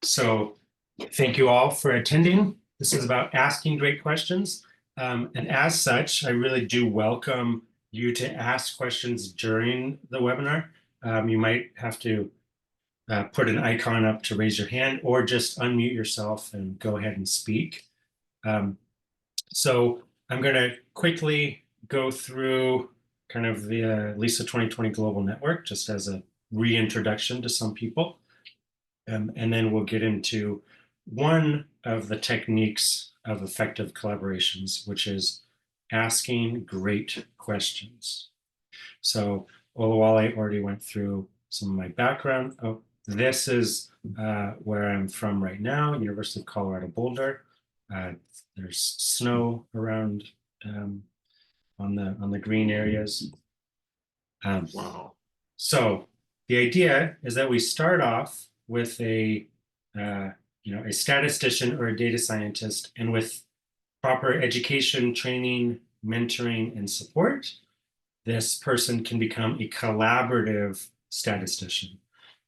So thank you all for attending. This is about asking great questions. And as such, I really do welcome you to ask questions during the webinar. You might have to put an icon up to raise your hand or just unmute yourself and go ahead and speak. So I'm going to quickly go through kind of the Lisa 2020 Global Network, just as a reintroduction to some people. And then we'll get into one of the techniques of effective collaborations, which is asking great questions. So Olawale already went through some of my background. Oh, this is where I'm from right now, University of Colorado Boulder. There's snow around on the green areas. Wow. So the idea is that we start off with a statistician or a data scientist, and with proper education, training, mentoring, and support, this person can become a collaborative statistician.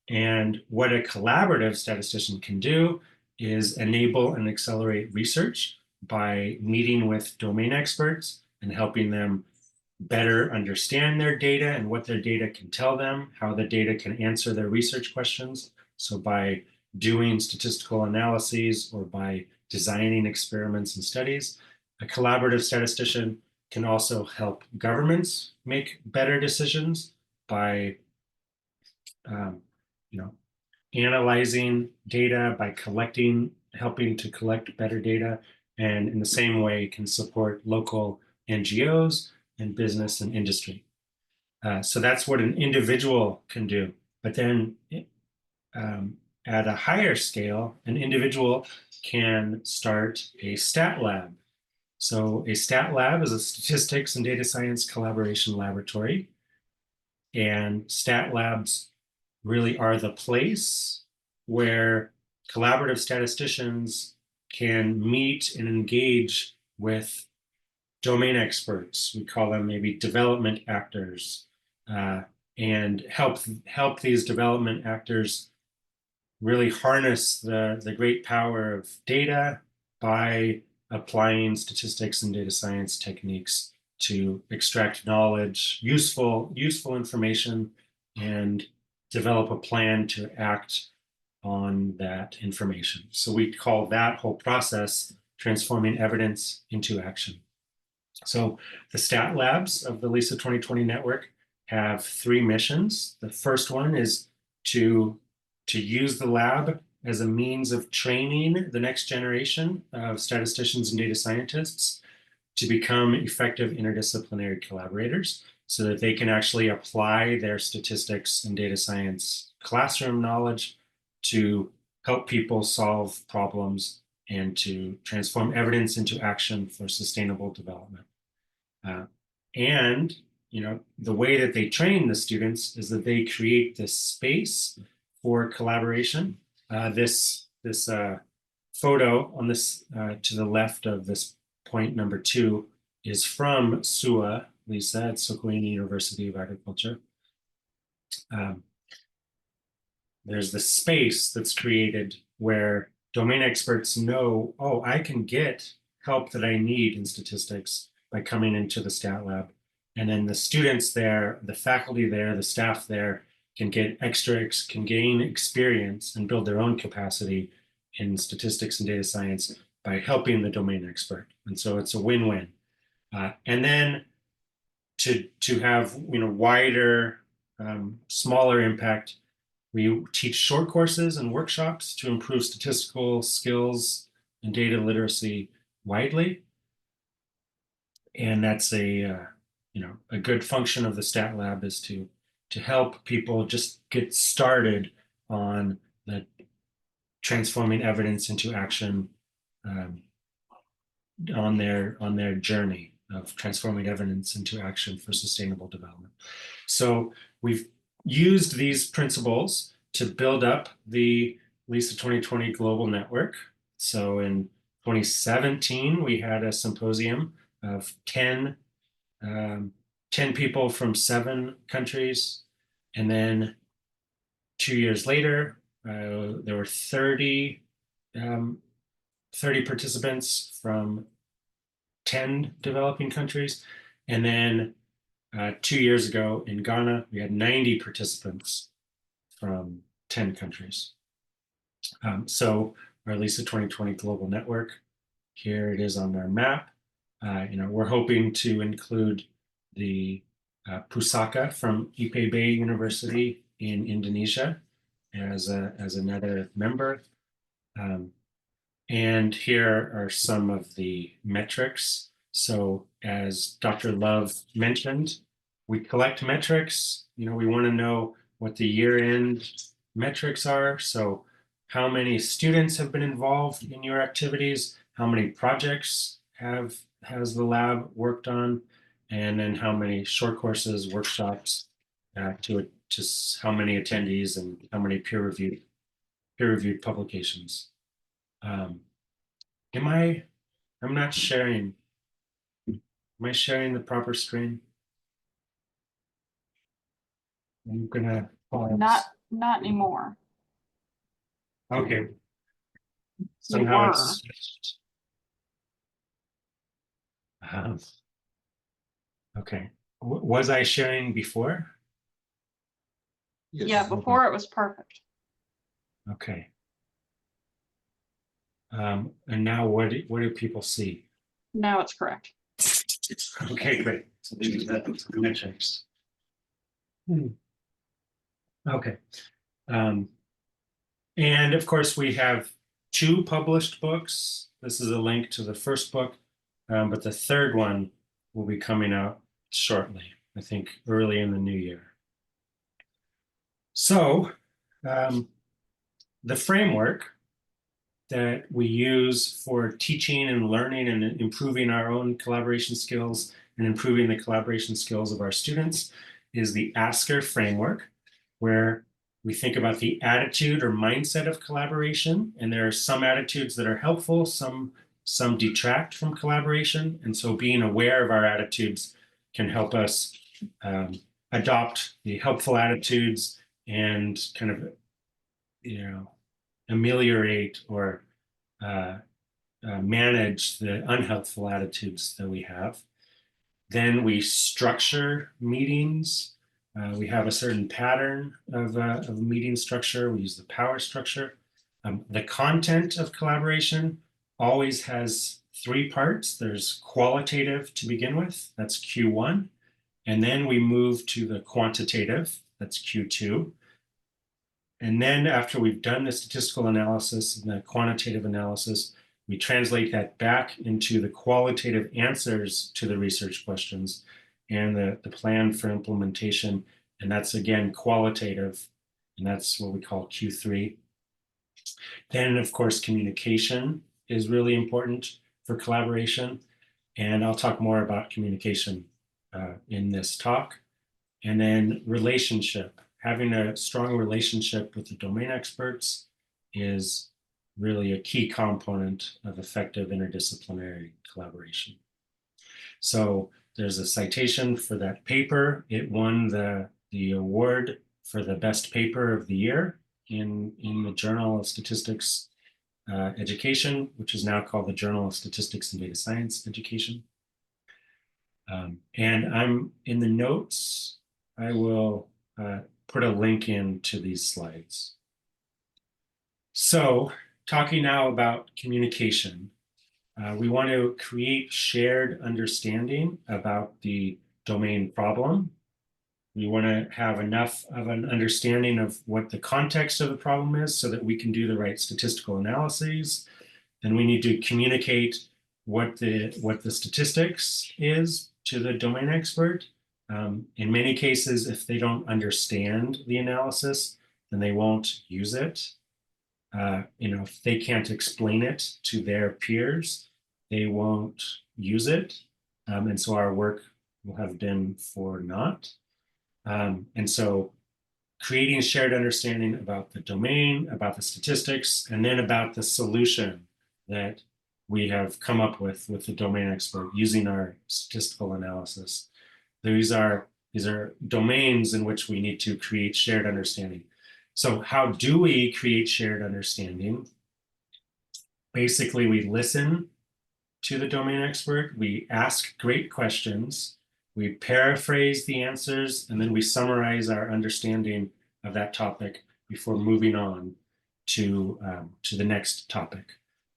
And what a collaborative statistician can do is enable and accelerate research by meeting with domain experts and helping them better understand their data and what their data can tell them, how the data can answer their research questions. So by doing statistical analyses or by designing experiments and studies, a collaborative statistician can also help governments make better decisions by analyzing data, by helping to collect better data, and in the same way can support local NGOs and business and industry. So that's what an individual can do. But then at a higher scale, an individual can start a stat lab. So a stat lab is a statistics and data science collaboration laboratory. And stat labs really are the place where collaborative statisticians can meet and engage with domain experts. We call them maybe development actors, and help these development actors really harness the great power of data by applying statistics and data science techniques to extract knowledge, useful information, and develop a plan to act on that information. So we call that whole process transforming evidence into action. So the stat labs of the Lisa 2020 network have 3 missions. The first one is to use the lab as a means of training the next generation of statisticians and data scientists to become effective interdisciplinary collaborators so that they can actually apply their statistics and data science classroom knowledge to help people solve problems and to transform evidence into action for sustainable development. And the way that they train the students is that they create this space for collaboration. This photo on this to the left of this point number 2 is from SUA, Lisa, at Sokoine University of Agriculture. There's this space that's created where domain experts know, oh, I can get help that I need in statistics by coming into the stat lab. And then the students there, the faculty there, the staff there can gain experience and build their own capacity in statistics and data science by helping the domain expert. And so it's a win-win. And then to have wider, smaller impact, we teach short courses and workshops to improve statistical skills and data literacy widely. And that's a good function of the stat lab is to help people just get started on the transforming evidence into action on their journey of transforming evidence into action for sustainable development. So we've used these principles to build up the Lisa 2020 Global Network. So in 2017, we had a symposium of 10 people from 7 countries. And then 2 years later, there were 30 participants from 10 developing countries. And then 2 years ago in Ghana, we had 90 participants from 10 countries. So our Elicit 2020 Global Network, here it is on our map. We're hoping to include the Pusaka from Ipei University in Indonesia as another member. And here are some of the metrics. So as Dr. Love mentioned, we collect metrics. We want to know what the year-end metrics are. So how many students have been involved in your activities? How many projects has the lab worked on? And then how many short courses, workshops, to how many attendees and how many peer-reviewed publications. I'm not sharing. Am I sharing the proper screen? I'm gonna pause. Not anymore. Okay. Somehow it's switched. Okay. Was I sharing before? Yes. Yeah, before it was perfect. Okay. And now what do people see? Now it's correct. Okay, great. So these are the metrics. Okay. And of course, we have 2 published books. This is a link to the first book, but the third one will be coming out shortly, I think early in the new year. So the framework that we use for teaching and learning and improving our own collaboration skills and improving the collaboration skills of our students is the ASCR framework, where we think about the attitude or mindset of collaboration. And there are some attitudes that are helpful, some detract from collaboration. And so being aware of our attitudes can help us adopt the helpful attitudes and kind of, ameliorate or manage the unhelpful attitudes that we have. Then we structure meetings. We have a certain pattern of meeting structure. We use the power structure. The content of collaboration always has 3 parts. There's qualitative to begin with, that's Q1. And then we move to the quantitative, that's Q2. And then after we've done the statistical analysis and the quantitative analysis, we translate that back into the qualitative answers to the research questions and the plan for implementation. And that's, again, qualitative, and that's what we call Q3. Then, of course, communication is really important for collaboration. And I'll talk more about communication in this talk. And then relationship. Having a strong relationship with the domain experts is really a key component of effective interdisciplinary collaboration. So there's a citation for that paper. It won the award for the best paper of the year in the Journal of Statistics Education, which is now called the Journal of Statistics and Data Science Education. And I'm in the notes, I will put a link in to these slides. So talking now about communication, we want to create shared understanding about the domain problem. We want to have enough of an understanding of what the context of the problem is so that we can do the right statistical analyses. Then we need to communicate what the statistics is to the domain expert. In many cases, if they don't understand the analysis, then they won't use it. If they can't explain it to their peers, they won't use it. And so our work will have been for naught. And so creating a shared understanding about the domain, about the statistics, and then about the solution that we have come up with the domain expert using our statistical analysis. These are domains in which we need to create shared understanding. So how do we create shared understanding? Basically, we listen to the domain expert, we ask great questions, we paraphrase the answers, and then we summarize our understanding of that topic before moving on to the next topic.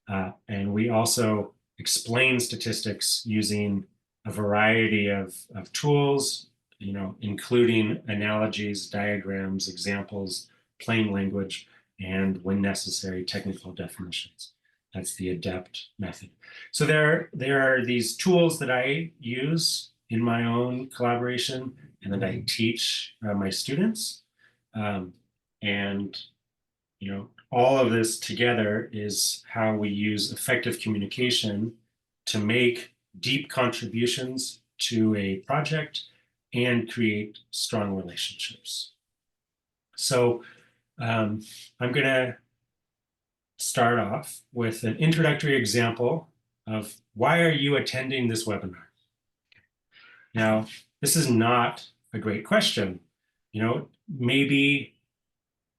And we also explain statistics using a variety of tools, including analogies, diagrams, examples, plain language, and when necessary, technical definitions. That's the adept method. So there are these tools that I use in my own collaboration and that I teach my students. And all of this together is how we use effective communication to make deep contributions to a project and create strong relationships. So I'm going to start off with an introductory example of why are you attending this webinar? Now, this is not a great question. Maybe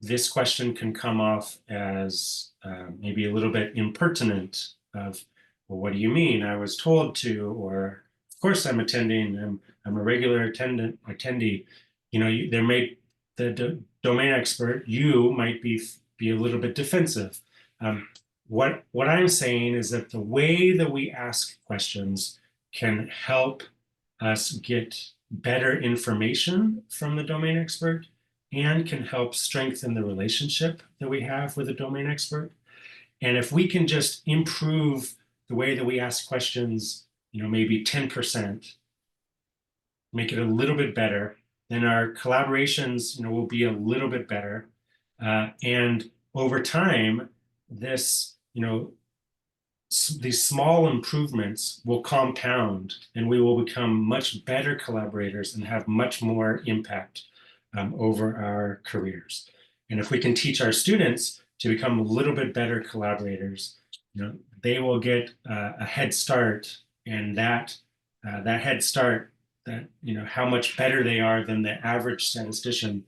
this question can come off as maybe a little bit impertinent of, well, what do you mean? I was told to, or of course I'm attending, I'm a regular attendee. The domain expert, you might be a little bit defensive. What I'm saying is that the way that we ask questions can help us get better information from the domain expert and can help strengthen the relationship that we have with the domain expert. And if we can just improve the way that we ask questions, maybe 10%, make it a little bit better, then our collaborations, will be a little bit better. And over time, these small improvements will compound and we will become much better collaborators and have much more impact over our careers. And if we can teach our students to become a little bit better collaborators, they will get a head start, and that head start, that how much better they are than the average statistician,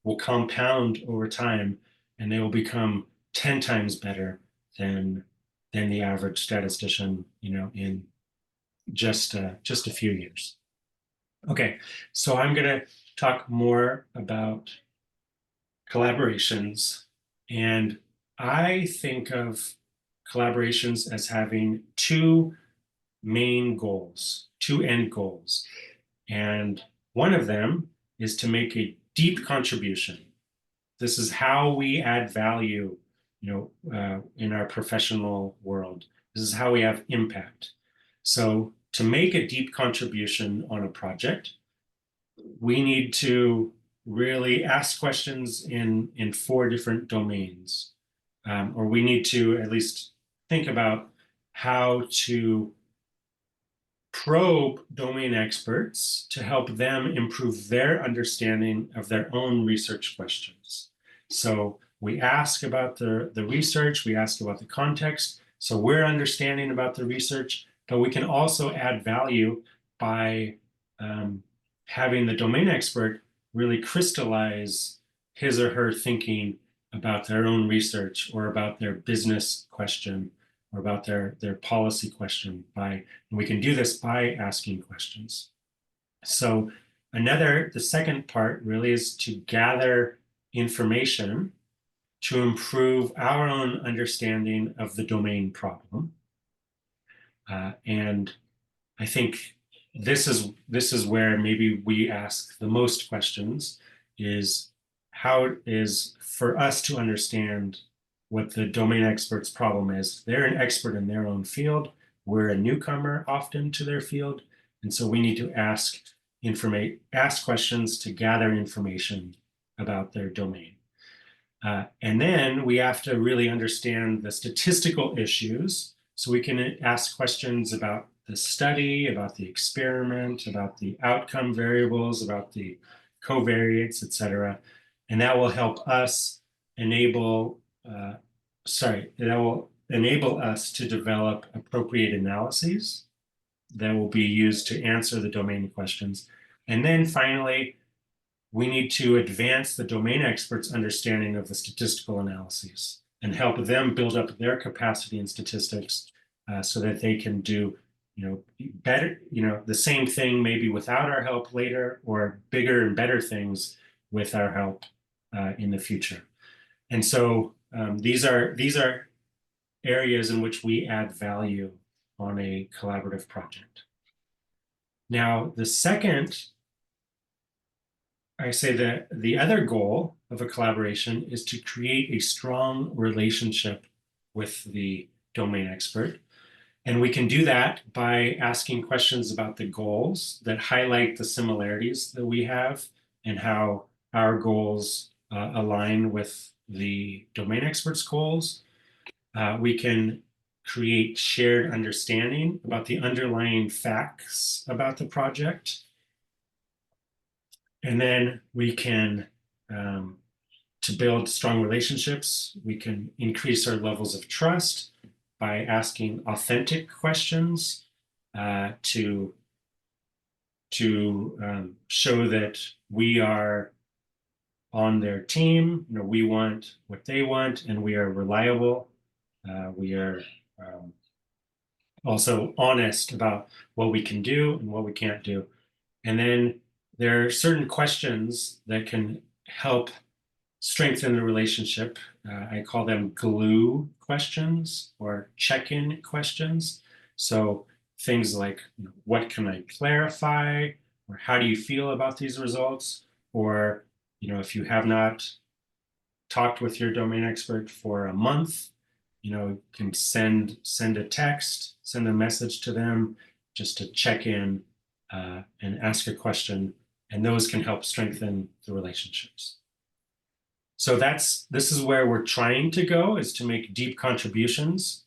will compound over time, and they will become 10 times better than the average statistician, in just a few years. Okay, so I'm going to talk more about collaborations, and I think of collaborations as having two main goals, two end goals. And one of them is to make a deep contribution. This is how we add value, in our professional world. This is how we have impact. So to make a deep contribution on a project, we need to really ask questions in 4 different domains, or we need to at least think about how to probe domain experts to help them improve their understanding of their own research questions. So we ask about the research, we ask about the context, so we're understanding about the research, but we can also add value by having the domain expert really crystallize his or her thinking about their own research or about their business question or about their policy question. And we can do this by asking questions. So the second part really is to gather information to improve our own understanding of the domain problem. And I think this is where maybe we ask the most questions, is how it is for us to understand what the domain expert's problem is. They're an expert in their own field. We're a newcomer often to their field. And so we need to ask questions to gather information about their domain. And then we have to really understand the statistical issues. So we can ask questions about the study, about the experiment, about the outcome variables, about the covariates, et cetera. And that will help us enable us to develop appropriate analyses that will be used to answer the domain questions. And then finally, we need to advance the domain experts' understanding of the statistical analyses and help them build up their capacity in statistics so that they can do, better, the same thing maybe without our help later, or bigger and better things with our help in the future. And so these are areas in which we add value on a collaborative project. Now, the second, I say that the other goal of a collaboration is to create a strong relationship with the domain expert. And we can do that by asking questions about the goals that highlight the similarities that we have and how our goals align with the domain expert's goals. We can create shared understanding about the underlying facts about the project. And then we can, to build strong relationships, we can increase our levels of trust by asking authentic questions to show that we are on their team. We want what they want, and we are reliable. We are also honest about what we can do and what we can't do. And then there are certain questions that can help strengthen the relationship. I call them glue questions or check-in questions. So things like, what can I clarify? Or how do you feel about these results? Or, if you have not talked with your domain expert for a month, you can send a text, send a message to them just to check in and ask a question, and those can help strengthen the relationships. So this is where we're trying to go, is to make deep contributions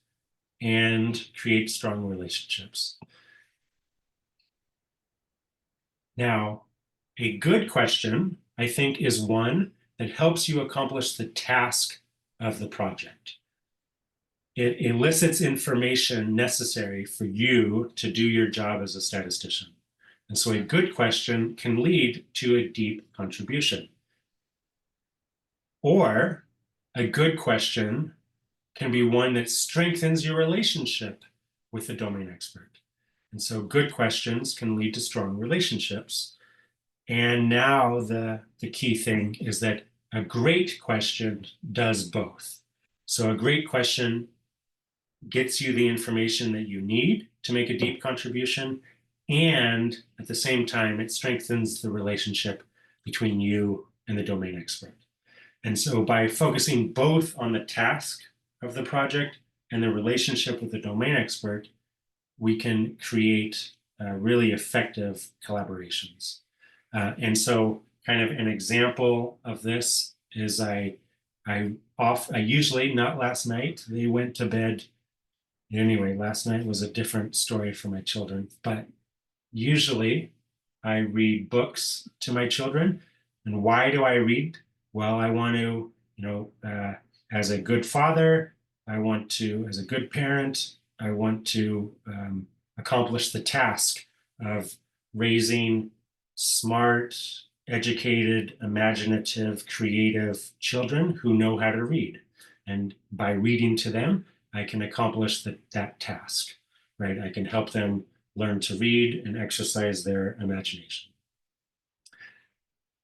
and create strong relationships. Now, a good question, I think, is one that helps you accomplish the task of the project. It elicits information necessary for you to do your job as a statistician. And so a good question can lead to a deep contribution. Or a good question can be one that strengthens your relationship with the domain expert. And so good questions can lead to strong relationships. And now the key thing is that a great question does both. So a great question gets you the information that you need to make a deep contribution, and at the same time, it strengthens the relationship between you and the domain expert. And so by focusing both on the task of the project and the relationship with the domain expert, we can create really effective collaborations. And so kind of an example of this is I usually, not last night, they went to bed. Anyway, last night was a different story for my children, but usually I read books to my children. And why do I read? Well, I want to, as a good father, I want to, as a good parent, I want to accomplish the task of raising smart, educated, imaginative, creative children who know how to read. And by reading to them, I can accomplish that task, right? I can help them learn to read and exercise their imagination.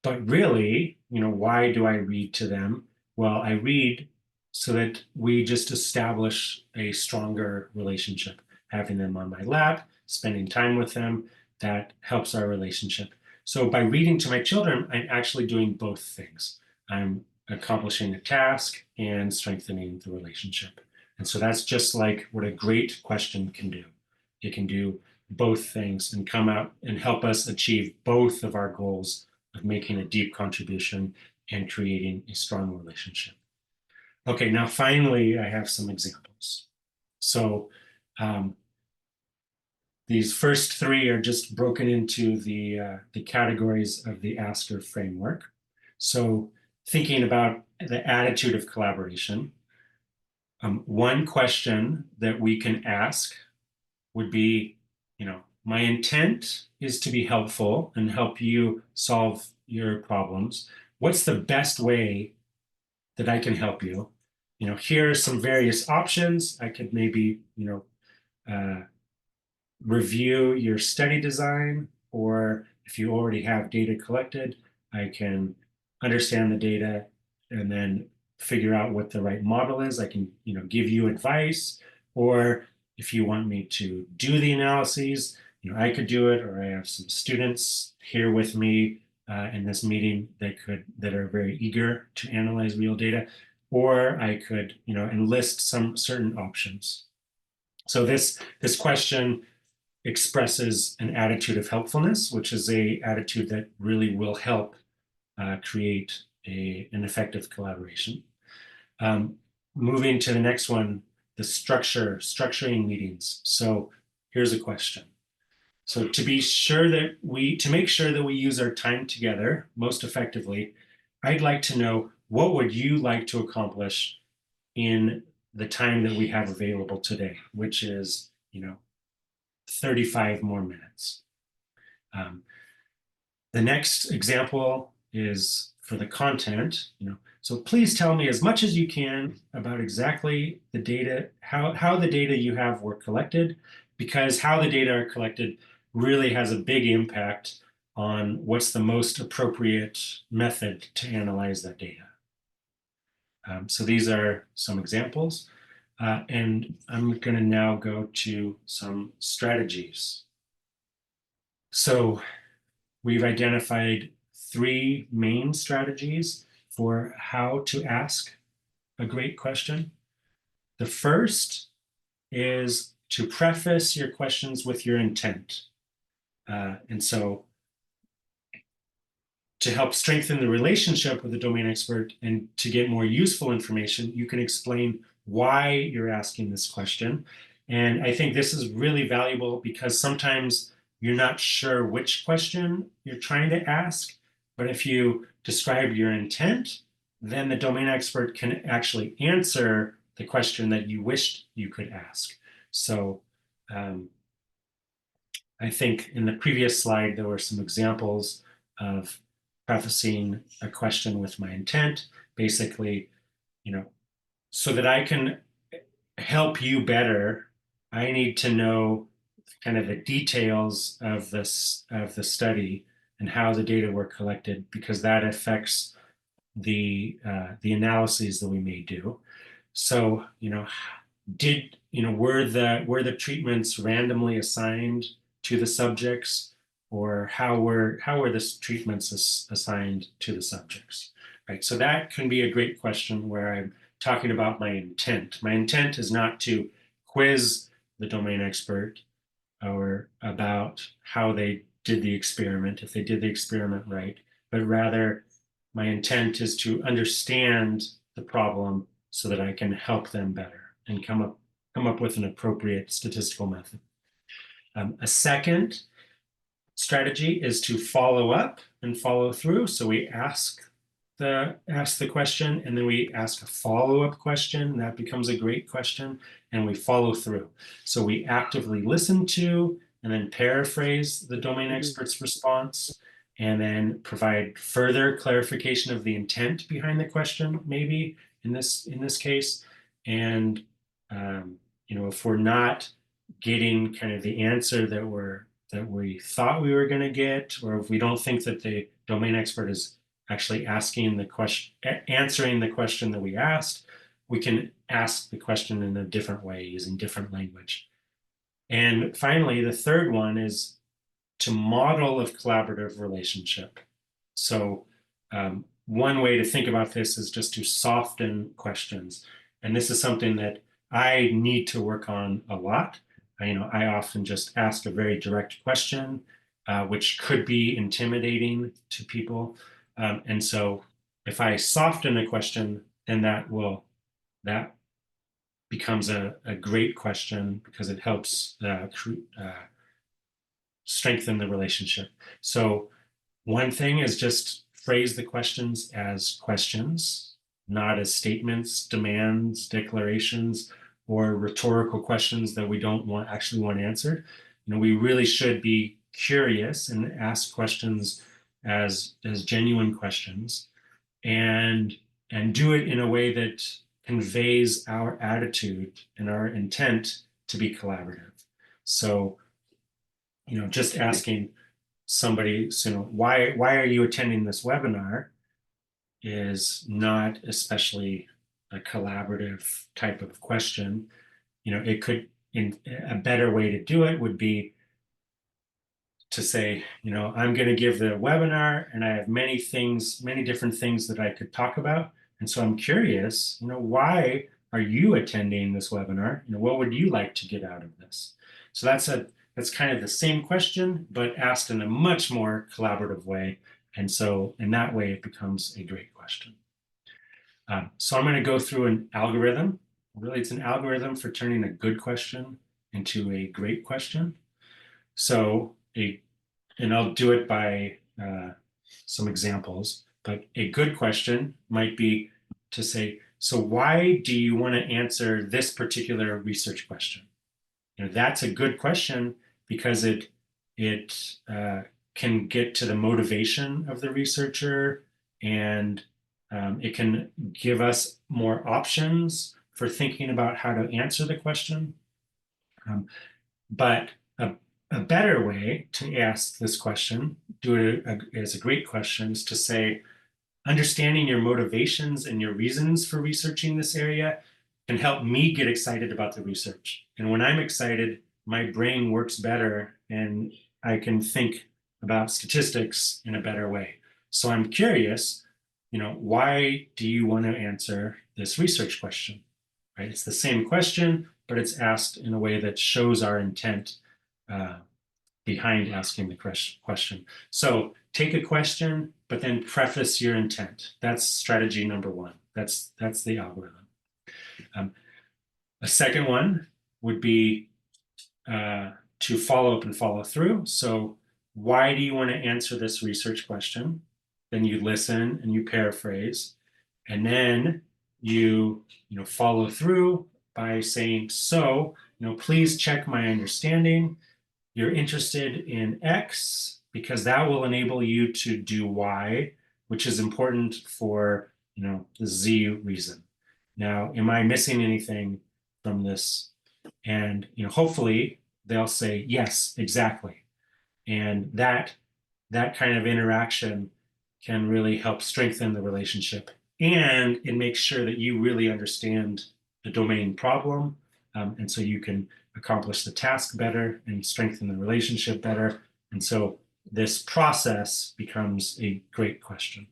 But really, why do I read to them? Well, I read so that we just establish a stronger relationship. Having them on my lap, spending time with them, that helps our relationship. So by reading to my children, I'm actually doing both things. I'm accomplishing a task and strengthening the relationship. And so that's just like what a great question can do. It can do both things and come out and help us achieve both of our goals of making a deep contribution and creating a strong relationship. Okay, now finally, I have some examples. So these first three are just broken into the categories of the Asker framework. So thinking about the attitude of collaboration, one question that we can ask would be, my intent is to be helpful and help you solve your problems. What's the best way that I can help you? Here are some various options. I could maybe, review your study design, or if you already have data collected, I can understand the data and then figure out what the right model is. I can, give you advice, or if you want me to do the analyses, I could do it, or I have some students here with me in this meeting that are very eager to analyze real data, or I could, enlist some certain options. So this question expresses an attitude of helpfulness, which is a attitude that really will help create an effective collaboration. Moving to the next one, the structuring meetings. So here's a question. So to make sure that we use our time together most effectively, I'd like to know, what would you like to accomplish in the time that we have available today, which is, 35 more minutes. The next example is for the content. So please tell me as much as you can about exactly the data, how the data you have were collected, because how the data are collected really has a big impact on what's the most appropriate method to analyze that data. So these are some examples. And I'm going to now go to some strategies. So we've identified 3 main strategies for how to ask a great question. The first is to preface your questions with your intent. And so to help strengthen the relationship with the domain expert and to get more useful information, you can explain why you're asking this question. And I think this is really valuable because sometimes you're not sure which question you're trying to ask, but if you describe your intent, then the domain expert can actually answer the question that you wished you could ask. So I think in the previous slide, there were some examples of prefacing a question with my intent, basically, so that I can help you better, I need to know kind of the details of the study and how the data were collected, because that affects the analyses that we may do. So, were the treatments randomly assigned to the subjects, or how were the treatments assigned to the subjects? Right. So that can be a great question where I'm talking about my intent. My intent is not to quiz the domain expert or about how they did the experiment, if they did the experiment right, but rather my intent is to understand the problem so that I can help them better and come up with an appropriate statistical method. A second strategy is to follow up and follow through. So we ask the question, and then we ask a follow-up question. That becomes a great question, and we follow through. So we actively listen to and then paraphrase the domain expert's response, and then provide further clarification of the intent behind the question, maybe in this case. And if we're not getting kind of the answer that we thought we were going to get, or if we don't think that the domain expert is actually answering the question that we asked, we can ask the question in a different way using different language. And finally, the third one is to model a collaborative relationship. So one way to think about this is just to soften questions. And this is something that I need to work on a lot. I often just ask a very direct question, which could be intimidating to people. And so if I soften a question, then that becomes a great question because it helps strengthen the relationship. So one thing is just phrase the questions as questions, not as statements, demands, declarations, or rhetorical questions that we don't actually want answered. We really should be curious and ask questions as genuine questions, and do it in a way that conveys our attitude and our intent to be collaborative. So, just asking somebody, why are you attending this webinar is not especially a collaborative type of question. It could, a better way to do it would be to say, I'm going to give the webinar and I have many different things that I could talk about. And so I'm curious, why are you attending this webinar? What would you like to get out of this? So that's kind of the same question, but asked in a much more collaborative way. And so in that way, it becomes a great question. So I'm going to go through an algorithm. Really, it's an algorithm for turning a good question into a great question. So and I'll do it by some examples, but a good question might be to say, so why do you want to answer this particular research question? That's a good question because it can get to the motivation of the researcher, and it can give us more options for thinking about how to answer the question. But a better way to ask this question, do it as a great question, is to say, understanding your motivations and your reasons for researching this area can help me get excited about the research. And when I'm excited, my brain works better and I can think about statistics in a better way. So I'm curious, why do you want to answer this research question? Right? It's the same question, but it's asked in a way that shows our intent behind asking the question. So take a question, but then preface your intent. That's strategy number one. That's the algorithm. A second one would be to follow up and follow through. So why do you want to answer this research question? Then you listen and you paraphrase, and then you follow through by saying, so please check my understanding. You're interested in X because that will enable you to do Y, which is important for the Z reason. Now, am I missing anything from this? And hopefully they'll say yes, exactly. And that kind of interaction can really help strengthen the relationship, and it makes sure that you really understand the domain problem, and so you can accomplish the task better and strengthen the relationship better. And so this process becomes a great question.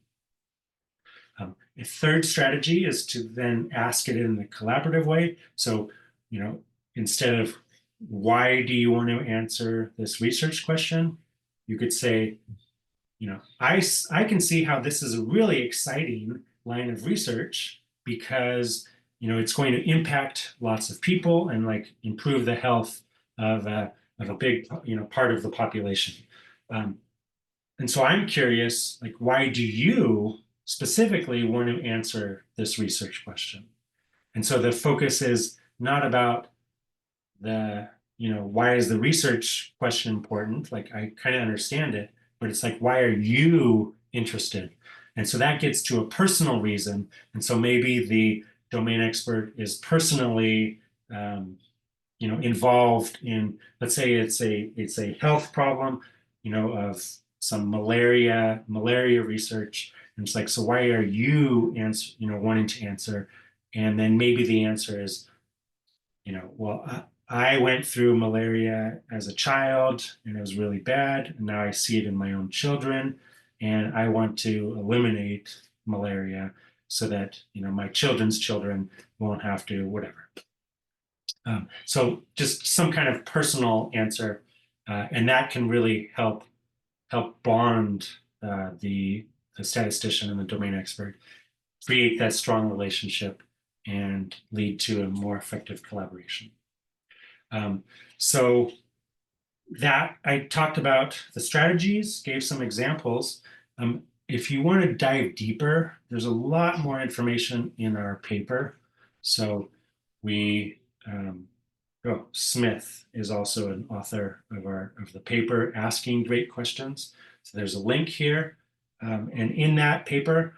A third strategy is to then ask it in a collaborative way. So, instead of why do you want to answer this research question, you could say, I can see how this is a really exciting line of research because it's going to impact lots of people and improve the health of a big part of the population. And so I'm curious, why do you specifically want to answer this research question? And so the focus is not about why is the research question important? I kind of understand it, but it's why are you interested? And so that gets to a personal reason. And so maybe the domain expert is personally involved in, let's say it's a health problem, of some malaria research. And it's so why are you wanting to answer? And then maybe the answer is, well, I went through malaria as a child and it was really bad. And now I see it in my own children, and I want to eliminate malaria so that my children's children won't have to, whatever. So just some kind of personal answer, and that can really help bond the statistician and the domain expert, create that strong relationship, and lead to a more effective collaboration. So that I talked about the strategies, gave some examples. If you want to dive deeper, there's a lot more information in our paper. So Smith is also an author of the paper, Asking Great Questions. So there's a link here. And in that paper,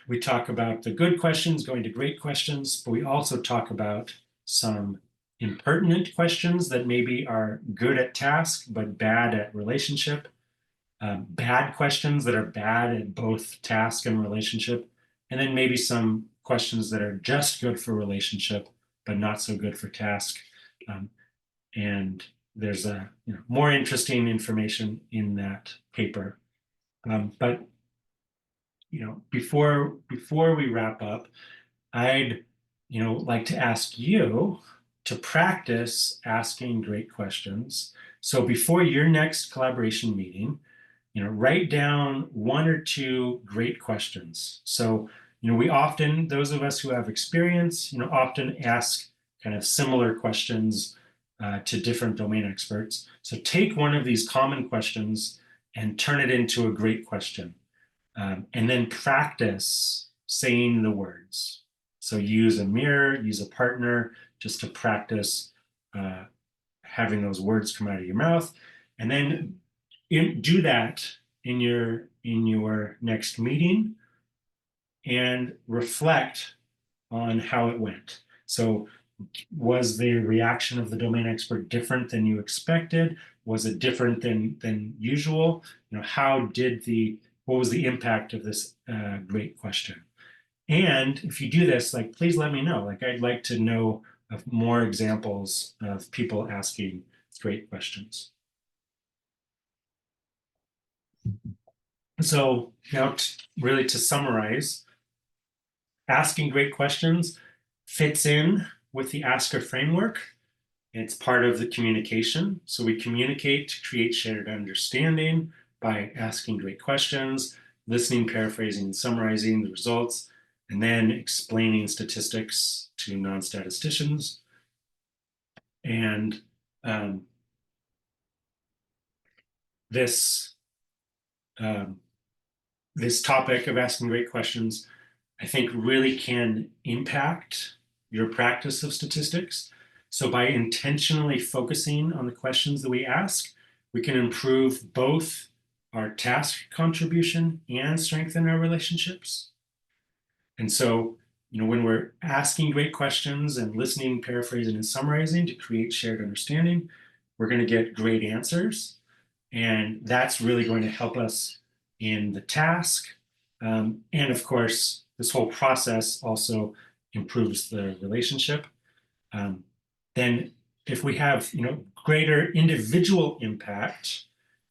we talk about the good questions going to great questions, but we also talk about some impertinent questions that maybe are good at task, but bad at relationship. Bad questions that are bad at both task and relationship. And then maybe some questions that are just good for relationship, but not so good for task. And there's a more interesting information in that paper. But before we wrap up, I'd like to ask you to practice asking great questions. So before your next collaboration meeting, write down 1 or 2 great questions. So we often, those of us who have experience, often ask kind of similar questions to different domain experts. So take one of these common questions and turn it into a great question. And then practice saying the words. So use a mirror, use a partner, just to practice having those words come out of your mouth. And then do that in your next meeting and reflect on how it went. So was the reaction of the domain expert different than you expected? Was it different than usual? What was the impact of this great question? And if you do this, please let me know. I'd like to know of more examples of people asking great questions. So now, really to summarize, asking great questions fits in with the asker framework. It's part of the communication. So we communicate to create shared understanding by asking great questions, listening, paraphrasing, and summarizing the results, and then explaining statistics to non-statisticians. And this topic of asking great questions, I think, really can impact your practice of statistics. So by intentionally focusing on the questions that we ask, we can improve both our task contribution and strengthen our relationships. And so, when we're asking great questions and listening, paraphrasing, and summarizing to create shared understanding, we're going to get great answers. And that's really going to help us in the task. And of course, this whole process also improves the relationship. Then if we have greater individual impact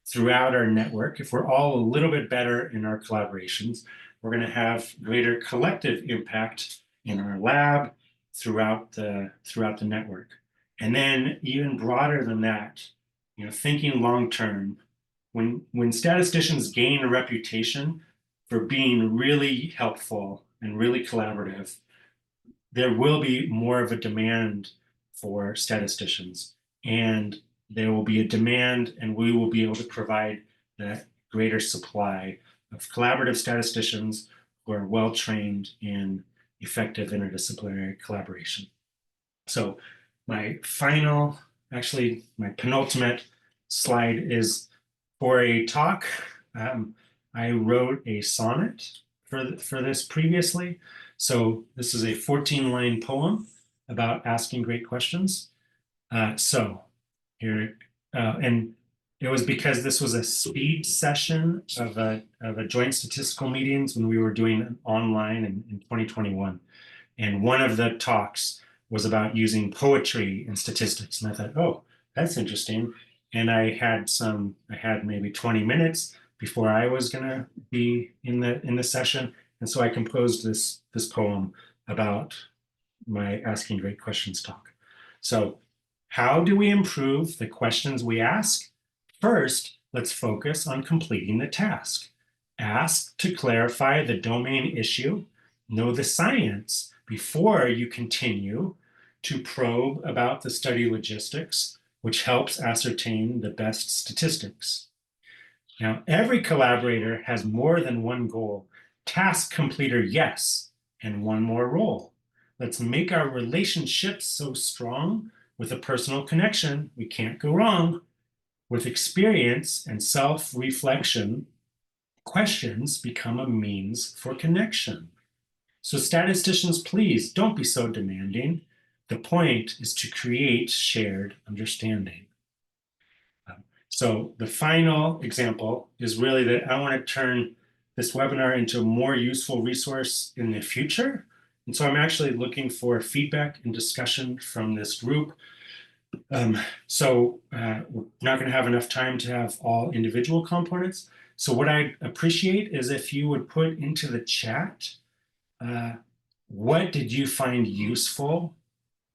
throughout our network, if we're all a little bit better in our collaborations, we're going to have greater collective impact in our lab throughout the network. And then even broader than that, thinking long term, when statisticians gain a reputation for being really helpful and really collaborative, there will be more of a demand for statisticians, and there will be a demand, and we will be able to provide that greater supply of collaborative statisticians who are well trained in effective interdisciplinary collaboration. So my penultimate slide is for a talk. I wrote a sonnet for this previously. So this is a 14-line poem about asking great questions. So here, and it was because this was a speed session of a joint statistical meetings when we were doing online in 2021. And one of the talks was about using poetry in statistics. And I thought, oh, that's interesting. And I had maybe 20 minutes before I was gonna be in the session. And so I composed this poem about my asking great questions talk. So how do we improve the questions we ask? First, let's focus on completing the task. Ask to clarify the domain issue, know the science before you continue to probe about the study logistics, which helps ascertain the best statistics. Now, every collaborator has more than one goal. Task completer, yes, and one more role. Let's make our relationships so strong with a personal connection, we can't go wrong. With experience and self-reflection, questions become a means for connection. So statisticians, please don't be so demanding. The point is to create shared understanding. So the final example is really that I want to turn this webinar into a more useful resource in the future. And so I'm actually looking for feedback and discussion from this group. We're not going to have enough time to have all individual components. So what I appreciate is if you would put into the chat, what did you find useful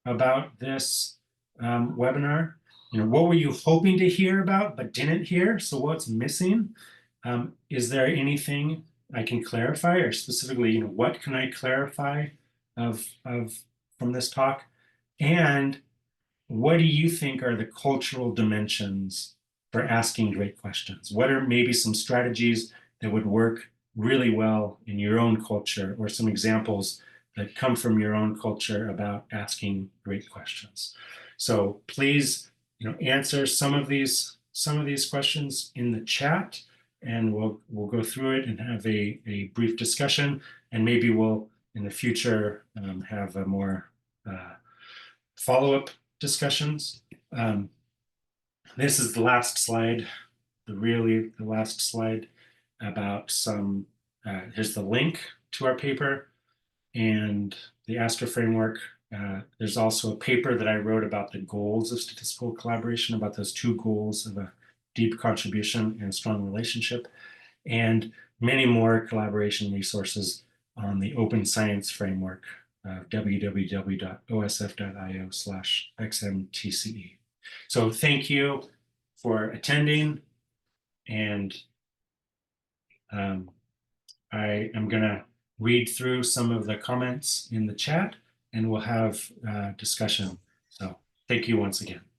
about this webinar? What were you hoping to hear about but didn't hear? So what's missing? Is there anything I can clarify, or specifically, what can I clarify from this talk? And what do you think are the cultural dimensions for asking great questions? What are maybe some strategies that would work really well in your own culture, or some examples that come from your own culture about asking great questions? So please, answer some of these questions in the chat, and we'll go through it and have a brief discussion, and maybe we'll in the future have a more follow-up discussions. This is the last slide, the last slide about some, here's the link to our paper and the Astra framework. There's also a paper that I wrote about the goals of statistical collaboration, about those two goals of a deep contribution and strong relationship, and many more collaboration resources on the open science framework, www.osf.io/xmtce. So thank you for attending, and I am going to read through some of the comments in the chat, and we'll have discussion. So thank you once again.